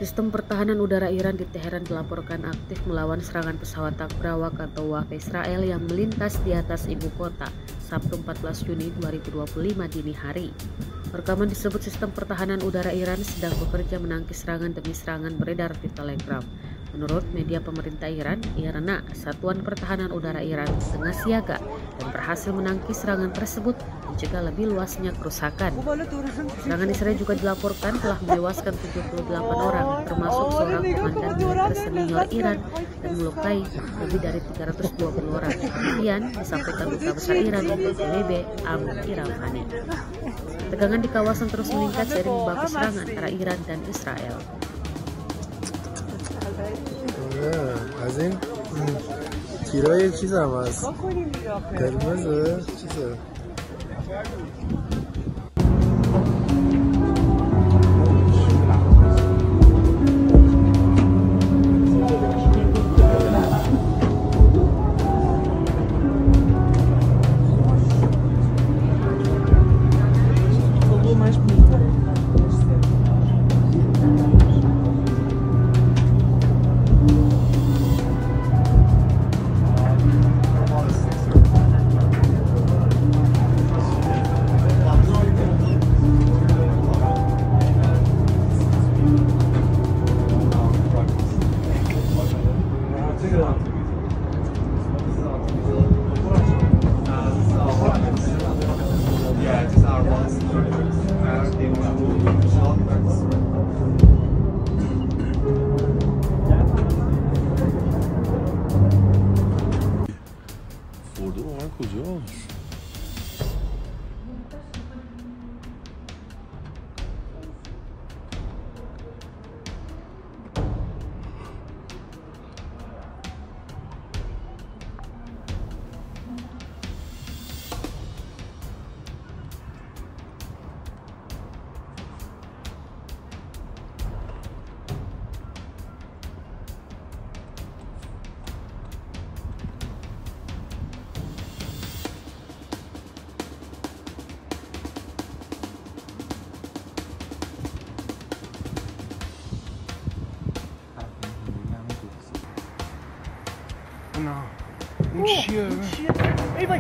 Sistem pertahanan udara Iran di Teheran dilaporkan aktif melawan serangan pesawat tak berawak atau WAF Israel yang melintas di atas ibu kota Sabtu 14 Juni 2025 dini hari. Rekaman disebut sistem pertahanan udara Iran sedang bekerja menangkis serangan demi serangan beredar di Telegram. Menurut media pemerintah Iran, IRNA, Satuan Pertahanan Udara Iran, tengah siaga dan berhasil menangkis serangan tersebut mencegah lebih luasnya kerusakan. Serangan Israel juga dilaporkan telah menewaskan 78 orang, termasuk seorang komandan militer senior Iran, dan melukai lebih dari 320 orang. Kemudian disampaikan Duta Besar Iran untuk PBB Amir Iravani. Ketegangan di kawasan terus meningkat seiring baku serangan antara Iran dan Israel. از این تیرای چیز هم هست قرمزه چیزه کجاست؟ نه اون چیه؟ ای وای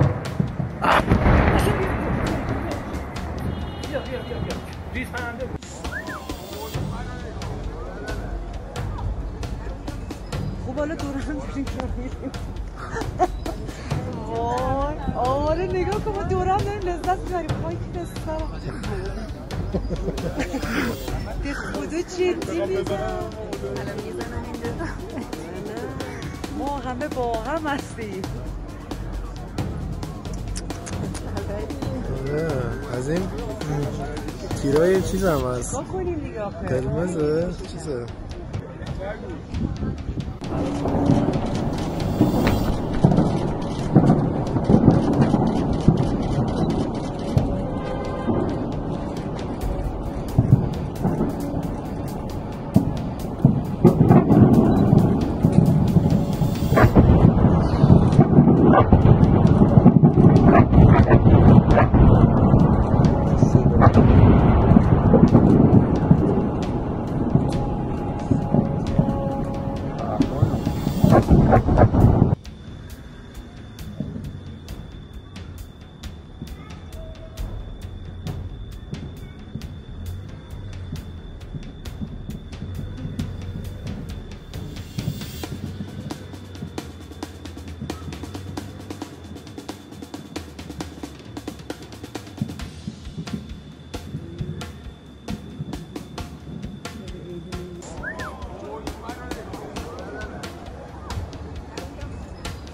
بیا ریز پرنده بود خوب حالا دوران داریم میریم وای آره نگاه کن ما دوران داریم لذت میبریم خواهی که دستم به خدا جدی میگم الان میزنم اینجا ما همه با هم هستیم از این تیرای چیز هم هست قرمزه چیزه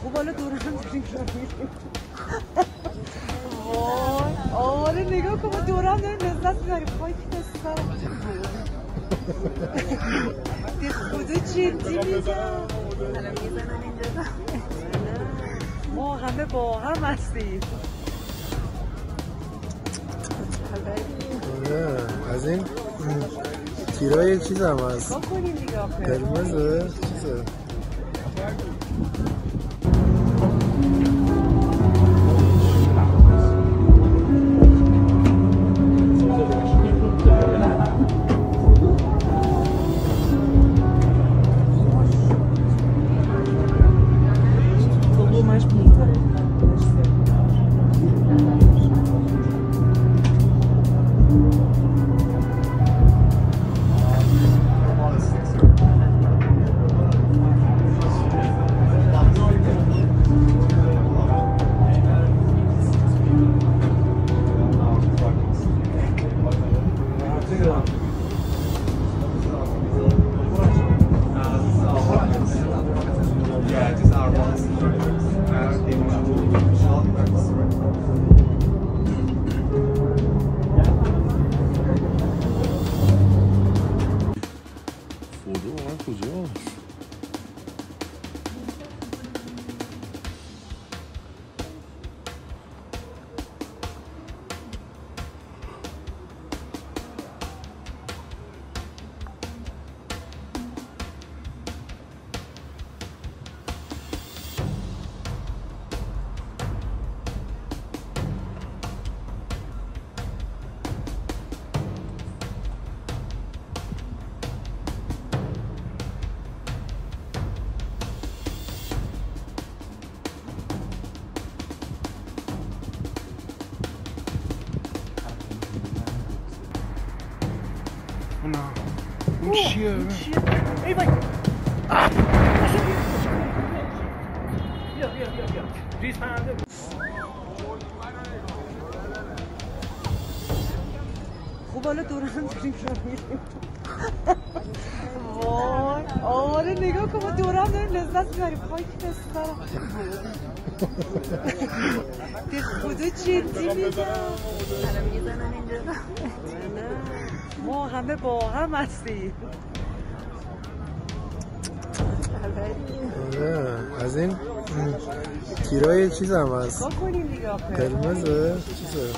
خوب حالا دوران داریم میریم وای آره نگاه کن ما دوران داریم لذت میبریم خواهی که دستم به خدا جدی میگم الان میزنم اینجا ما همه با هم هستیم. از این تیرای چیز هم هست. بکنیم دیگه آخه. قرمزه چیزه. کجاست؟ نه این چیه؟ ای وای بیا ریز پرنده بود. خب حالا دور هم داریم را میریم. وای آره نگاه کن ما دور هم داریم لذت میبریم. خواهی که بسترم به خدا جدی میگم الان میزنن اینجا. ما همه با هم هستیم. از این تیرای چیز هم هست. بکنیم دیگه آخه. قرمزه چیزه.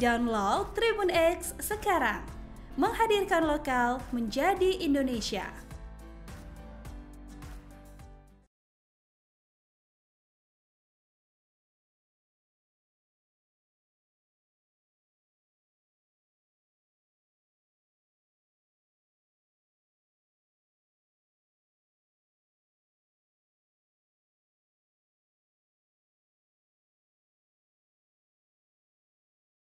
Download Tribun X sekarang, menghadirkan lokal menjadi Indonesia.